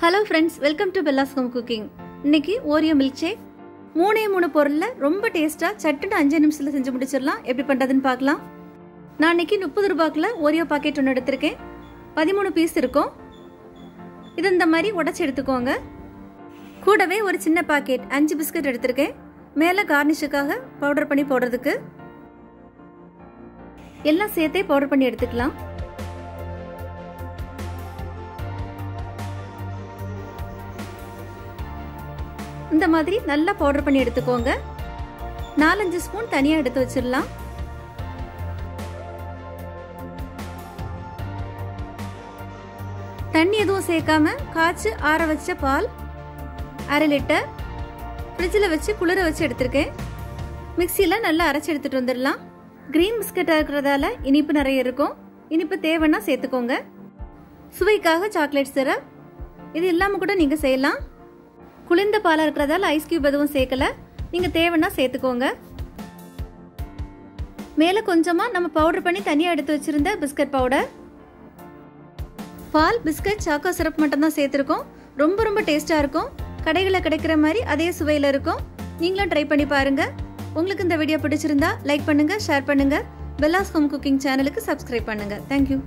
Hello friends, welcome to Bella's Home Cooking. இன்னைக்கு Oreo Milkshake 3 பொருள்ல ரொம்ப டேஸ்டா சட்டுன்னு 5 நிமிஷத்துல செஞ்சு முடிச்சிரலாம். எப்படி பண்றதுன்னு பார்க்கலாம். நான் இன்னைக்கு 30 ரூபாய்க்குல Oreo பாக்கெட் ஒன்னு எடுத்துர்க்கேன். 13 பீஸ் இருக்கும். இது இந்த மாதிரி உடைச்சு எடுத்துக்கோங்க. கூடவே ஒரு சின்ன பாக்கெட் 5 பிஸ்கட் எடுத்துர்க்கேன். மேல கார்னிஷுக்காக பவுடர் பண்ணி போடுறதுக்கு. எல்லாம் சேர்த்தே பவுடர் பண்ணி எடுத்துக்கலாம். இந்த மாதிரி நல்லா பவுடர் பண்ணி எடுத்துக்கோங்க. 4-5 ஸ்பூன் தனியா எடுத்து வச்சிரலாம். தண்ணி எதுவும் சேர்க்காம காய்ச்சி ஆற வச்ச பால் 1/2 லிட்டர் ஃப்ரிட்ஜில் வச்சு குளிர வச்சு எடுத்திருக்கேன். மிக்சியில நல்லா அரைச்சு எடுத்துட்டு வந்துடலாம். கிரீன் பிஸ்கட்டா இருக்கிறதால இனிப்பு நிறைய இருக்கும். இனிப்பு தேவைன்னா சேர்த்துக்கோங்க. சுவைக்காக சாக்லேட் சிரப் இது இல்லாம கூட நீங்க செய்யலாம். குளிர்ந்த பாலா இருக்கிறதால ஐஸ் கியூப் எதுவும் சேர்க்கல. நீங்க தேவைன்னா சேர்த்துக்கோங்க. மேல கொஞ்சமா நம்ம பவுடர் பண்ணி தனியா எடுத்து வச்சிருந்த பிஸ்கட் பவுடர், பால், பிஸ்கட், சாக்கோ சிரப் மட்டும் தான் சேர்த்திருக்கோம். ரொம்ப டேஸ்டா இருக்கும். கடைகளில் கிடைக்கிற மாதிரி அதே சுவையில இருக்கும். நீங்களும் ட்ரை பண்ணி பாருங்க. உங்களுக்கு இந்த வீடியோ பிடிச்சிருந்தா லைக் பண்ணுங்க, ஷேர் பண்ணுங்க. பெல்லாஸ் ஹோம் குக்கிங் சேனலுக்கு சப்ஸ்கிரைப் பண்ணுங்க. தேங்க்யூ.